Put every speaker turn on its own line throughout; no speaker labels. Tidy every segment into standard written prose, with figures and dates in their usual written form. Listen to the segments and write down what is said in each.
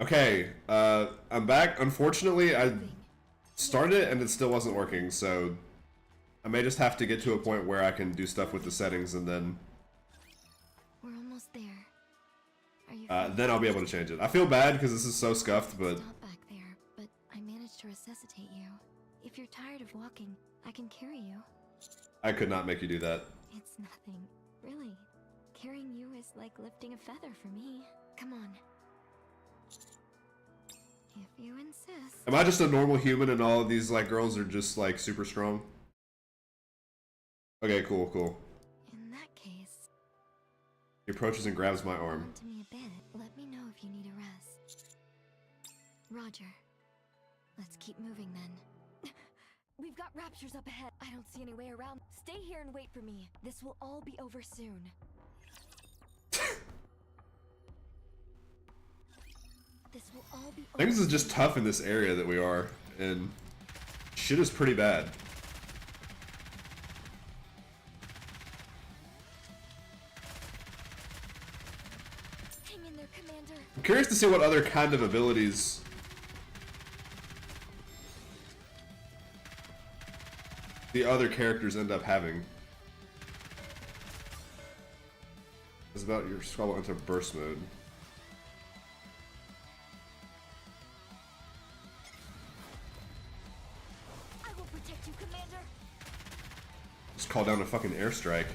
Okay, I'm back. Unfortunately, I started it and it still wasn't working, so I may just have to get to a point where I can do stuff with the settings and then
We're almost there. Are you
then I'll be able to change it. I feel bad because this is so scuffed, but
Stop back there, but I managed to resuscitate you. If you're tired of walking, I can carry you.
I could not make you do that.
It's nothing, really. Carrying you is like lifting a feather for me. Come on. If you insist.
Am I just a normal human and all of these like girls are just like super strong? Okay, cool, cool.
In that case,
He approaches and grabs my arm.
on to me a bit. Let me know if you need a rest. Roger. Let's keep moving then. We've got raptures up ahead. I don't see any way around. Stay here and wait for me. This will all be over soon. This will all be
I think this is just tough in this area that we are, and shit is pretty bad.
Hang in there, Commander.
I'm curious to see what other kind of abilities the other characters end up having. It's about your scroll into burst mode.
I will protect you, Commander.
Just call down a fucking airstrike.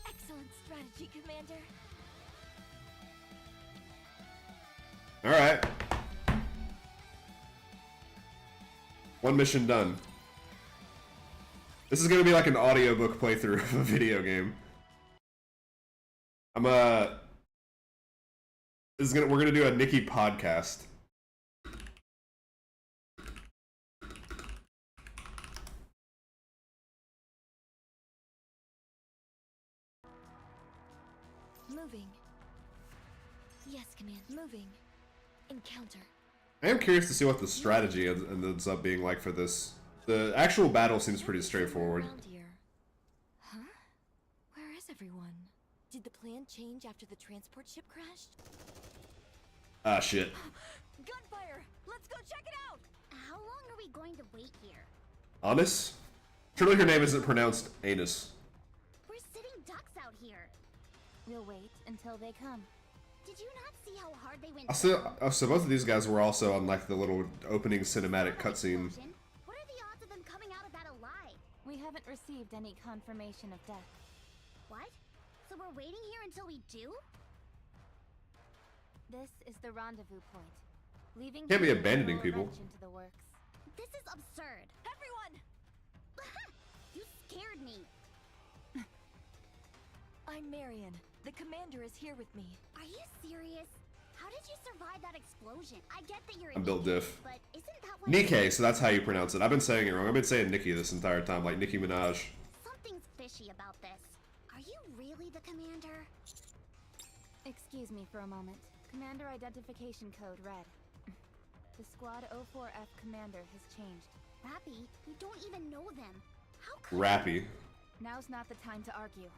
Excellent strategy, Commander.
Alright. One mission done. This is gonna be like an audiobook playthrough of a video game. We're gonna do a Nikki podcast.
Moving. Yes, Command. Moving. Encounter.
I am curious to see what the strategy ends up being like for this. The actual battle seems pretty straightforward.
Around here. Huh? Where is everyone? Did the plan change after the transport ship crashed?
Ah, shit.
Gunfire! Let's go check it out!
How long are we going to wait here?
Anus? Surely her name isn't pronounced anus.
We're sitting ducks out here.
We'll wait until they come.
Did you not see how hard they went?
So both of these guys were also on like the little opening cinematic cutscene.
What are the odds of them coming out of that alive?
We haven't received any confirmation of death.
What? So we're waiting here until we do?
This is the rendezvous point. Leaving
Can't be
here
abandoning
will
people.
wrench into the works.
This is absurd.
Everyone!
You scared me.
I'm Marion. The commander is here with me.
Are you serious? How did you survive that explosion? I get that you're
I'm Bill
Nikki,
Diff.
but isn't that what
Nikkei, so that's how you pronounce it. I've been saying it wrong. I've been saying Nikki this entire time, like Nicki Minaj.
Something's fishy about this. Are you really the commander?
Excuse me for a moment. Commander identification code red. The Squad 04F commander has changed.
Rappy, we don't even know them. How could
Rappy.
Now's not the time to argue.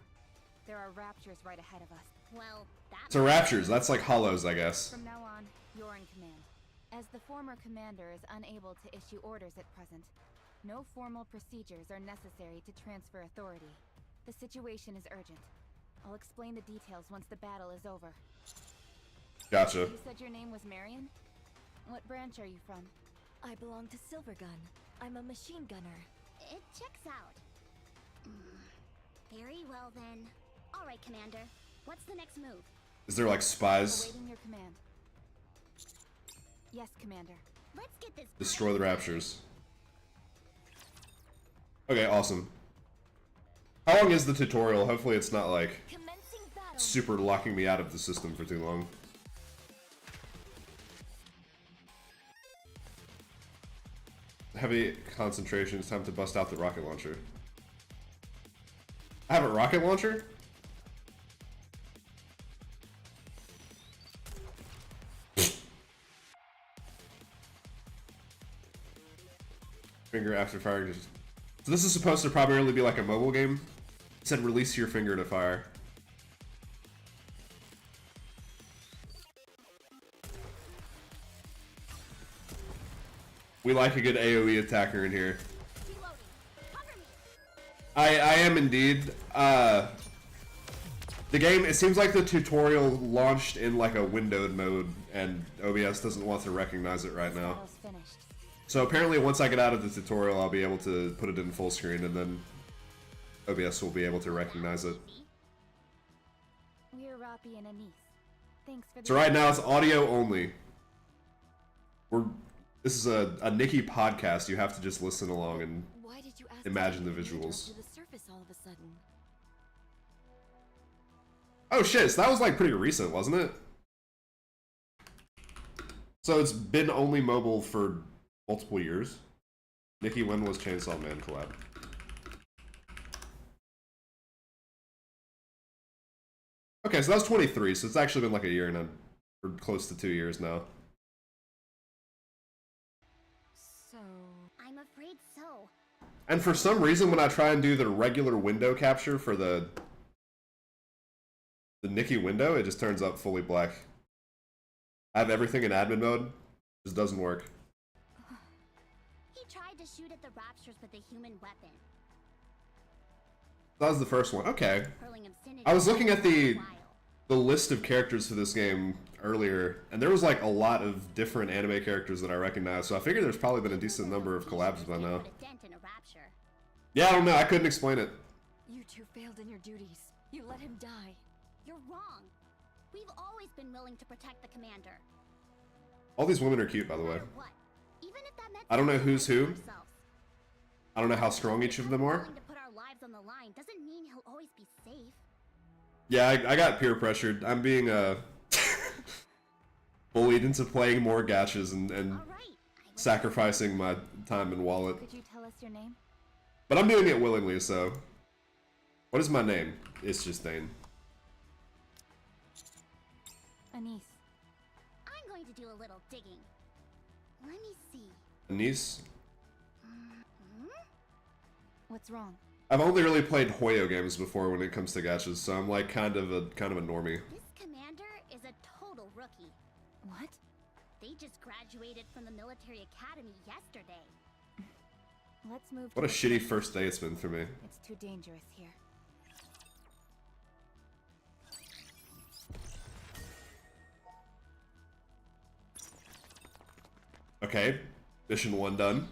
There are raptures right ahead of us.
Well, that
So Raptures, that's like hollows, I guess.
From now on, you're in command. As the former commander is unable to issue orders at present, no formal procedures are necessary to transfer authority. The situation is urgent. I'll explain the details once the battle is over.
Gotcha.
You said your name was Marion? What branch are you from?
I belong to Silvergun. I'm a machine gunner.
it checks out. Very well then. All right, Commander. What's the next move?
Is there like spies?
Awaiting your command. Yes, Commander.
Let's get this.
Destroy the Raptures. Okay, awesome. How long is the tutorial? Hopefully it's not like
Commencing battle.
super locking me out of the system for too long. Heavy concentration. It's time to bust out the rocket launcher. I have a rocket launcher? Finger after firing. So this is supposed to primarily be like a mobile game. It said release your finger to fire. We like a good AoE attacker in here.
Reloading. Cover me.
I am indeed. The game, it seems like the tutorial launched in like a windowed mode, and OBS doesn't want to recognize it right now.
Battle's finished.
So apparently once I get out of the tutorial, I'll be able to put it in full screen, and then OBS will be able to recognize it.
We're Roppy and Anise. Thanks for the
So right now it's audio only. This is a Nikki podcast. You have to just listen along and
Why did you ask
imagine
me
the
to drop
visuals.
to the surface all of a sudden?
Oh shit, so that was like pretty recent, wasn't it? So it's been only mobile for multiple years. Nikki, when was Chainsaw Man collab? Okay, so that was 23, so it's actually been like a year and or close to 2 years now.
So,
I'm afraid so.
And for some reason, when I try and do the regular window capture for the Nikki window, it just turns up fully black. I have everything in admin mode. It just doesn't work.
He tried to shoot at the raptures with a human weapon,
That was the first one. Okay.
hurling obscenity.
I was looking at the
While
list of characters for this game earlier, and there was like a lot of different anime characters that I recognized, so I figured there's probably been a decent number of collabs by now.
put a dent in a rapture.
Yeah, I don't know, I couldn't explain it.
you two failed in your duties. You let him die.
You're wrong. We've always been willing to protect the commander.
All these women are cute, by the
No
way.
matter what. Even if that meant
I don't know who's who.
sacrificing ourselves.
I don't know how strong each of them are.
Willing to put our lives on the line doesn't mean he'll always be safe.
Yeah, I got peer pressured. I'm being bullied into playing more gachas and
All right. I was
sacrificing my time and wallet.
Could you tell us your name?
But I'm doing it willingly, so. What is my name? It's just Thane.
Anise.
I'm going to do a little digging. Let me see.
Anise?
What's wrong?
I've only really played Hoyo games before when it comes to gachas, so I'm like kind of a normie.
This commander is a total rookie.
What?
They just graduated from the military academy yesterday.
Let's move.
What a
to the
shitty
surface.
first day it's been for me.
It's too dangerous here.
Okay, mission 1 done.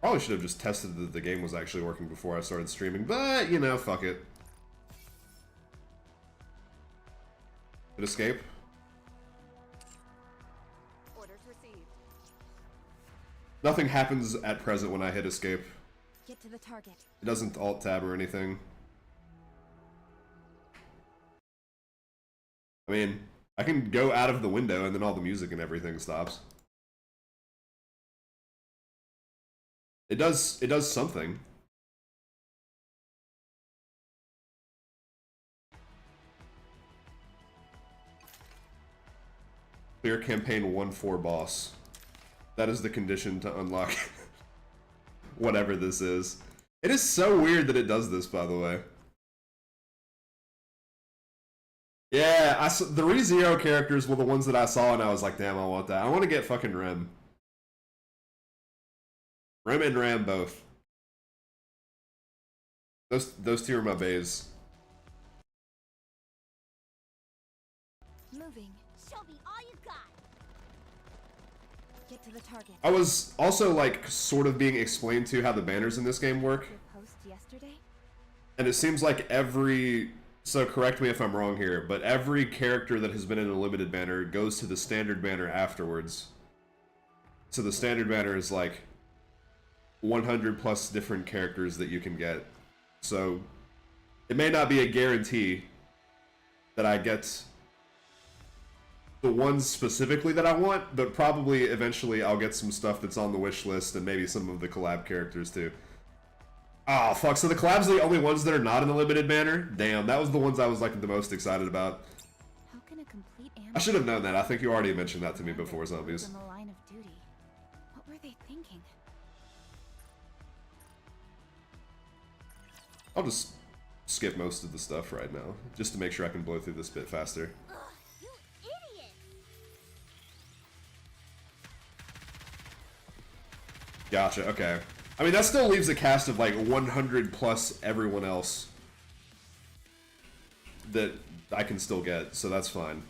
Probably should have just tested that the game was actually working before I started streaming, but, you know, fuck it. Did escape?
Orders received.
Nothing happens at present when I hit escape.
Get to the target.
It doesn't alt-tab or anything. I mean, I can go out of the window and then all the music and everything stops. It does something. Clear campaign 1-4 boss. That is the condition to unlock whatever this is. It is so weird that it does this, by the way. Yeah, the ReZero characters were the ones that I saw and I was like, damn, I want that. I want to get fucking Rem. Rem and Ram both. Those two are my bays.
moving.
Show me all you got.
Get to the target.
I was also like sort of being explained to how the banners in this game work,
Your post yesterday?
and it seems like so correct me if I'm wrong here, but every character that has been in a limited banner goes to the standard banner afterwards. So the standard banner is like 100 plus different characters that you can get. So it may not be a guarantee that I get the ones specifically that I want, but probably eventually I'll get some stuff that's on the wish list and maybe some of the collab characters too. Oh fuck, so the collabs are the only ones that are not in the limited banner? Damn, that was the ones I was like the most excited about.
How can a complete animal
I should have known that. I think you already mentioned that to me before,
was
Zombies.
in the line of duty? What were they thinking?
I'll just skip most of the stuff right now, just to make sure I can blow through this bit faster.
Ugh, you idiot!
Gotcha, okay. I mean, that still leaves a cast of like 100 plus everyone else that I can still get, so that's fine.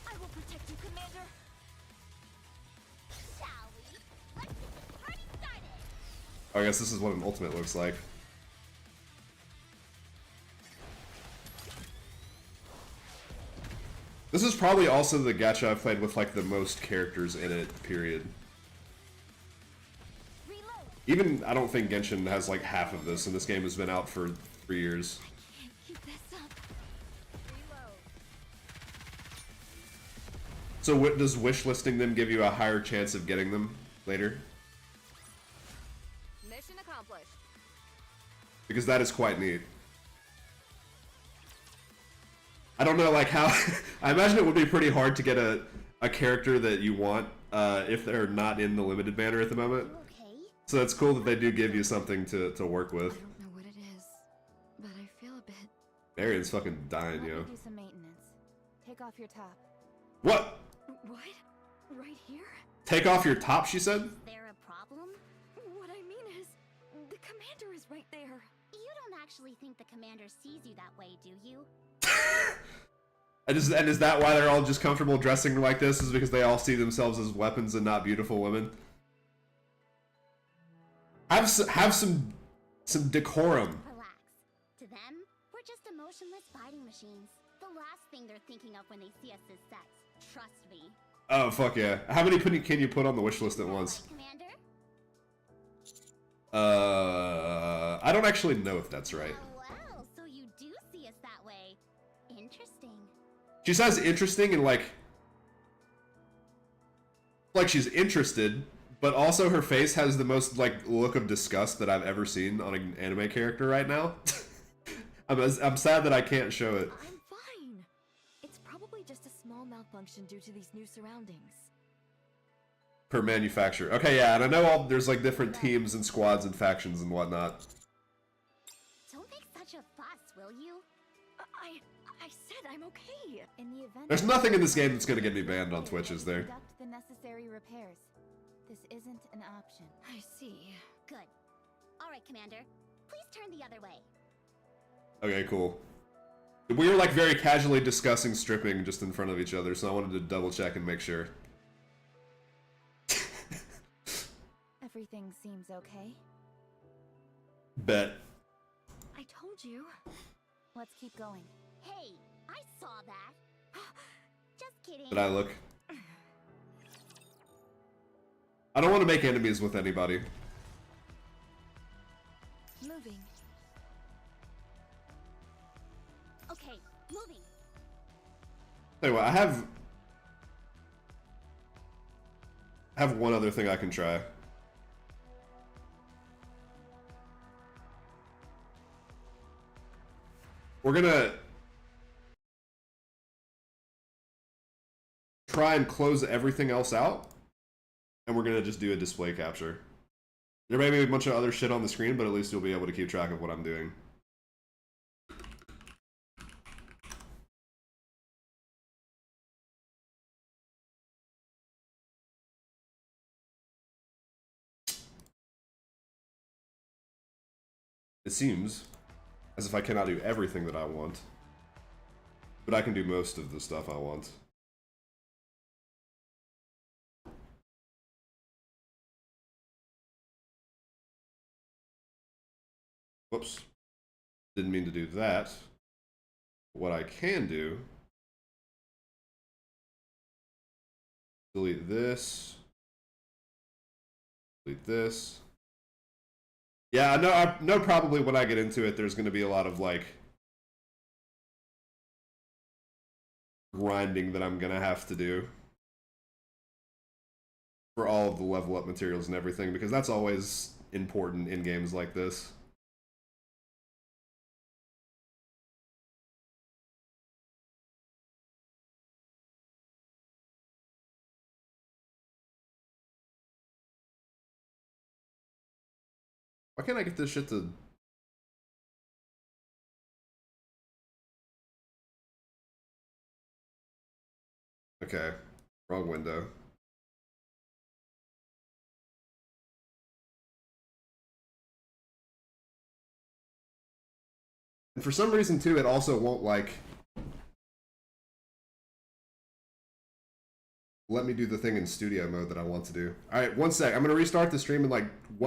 I will protect you, Commander.
Shall we? Let's get this party started!
I guess this is what an ultimate looks like. This is probably also the gacha I've played with like the most characters in it, period.
Reload!
Even, I don't think Genshin has like half of this, and this game has been out for 3 years.
Can't keep this up.
Reload!
So what, does wishlisting them give you a higher chance of getting them later?
Mission accomplished.
Because that is quite neat. I don't know, like, how... I imagine it would be pretty hard to get a character that you want if they're not in the limited banner at the moment.
You okay?
So it's cool that they do give you something to work
I
with.
don't know what it is, but I feel a bit.
Marion's fucking dying,
Let
yo.
me do some maintenance. Take off your top.
What?
What? Right here?
Take off your top, she said?
Is there a problem?
What I mean is, the commander is right there.
You don't actually think the commander sees you that way, do you?
And is that why they're all just comfortable dressing like this? Is because they all see themselves as weapons and not beautiful women? Have some decorum.
Relax. To them, we're just emotionless fighting machines. The last thing they're thinking of when they see us is sex. Trust me.
Oh fuck yeah! How many can you put on the wish list at once?
Right, Commander?
I don't actually know if that's right.
Oh, wow, so you do see us that way. Interesting.
She says interesting and like she's interested, but also her face has the most like look of disgust that I've ever seen on an anime character right now. I'm sad that I can't show it.
I'm fine. It's probably just a small malfunction due to these new surroundings.
Per manufacturer. Okay, yeah, and I know there's like different teams and squads and factions and whatnot.
Don't make such a fuss, will you?
I said I'm okay.
In the event
There's nothing in this game that's gonna get me banned on Twitch, is there?
Conduct the necessary repairs. This isn't an option.
I see.
Good. All right, Commander. Please turn the other way.
Okay, cool. We were like very casually discussing stripping just in front of each other, so I wanted to double check and make sure.
Everything seems okay.
Bet.
I told you.
Let's keep going.
Hey, I saw that. Just kidding.
Did I look? I don't want to make enemies with anybody.
Moving.
Okay, moving.
Tell you what, I have one other thing I can try. We're gonna try and close everything else out, and we're gonna just do a display capture. There may be a bunch of other shit on the screen, but at least you'll be able to keep track of what I'm doing. It seems as if I cannot do everything that I want, but I can do most of the stuff I want. Whoops. Didn't mean to do that. What I can do, delete this, delete this. Yeah, I know probably when I get into it, there's going to be a lot of, like, grinding that I'm going to have to do for all of the level up materials and everything, because that's always important in games like this. Why can't I get this shit to... Okay, wrong window. And for some reason, too, it also won't, like... let me do the thing in studio mode that I want to do. Alright, one sec. I'm gonna restart the stream in, like, 1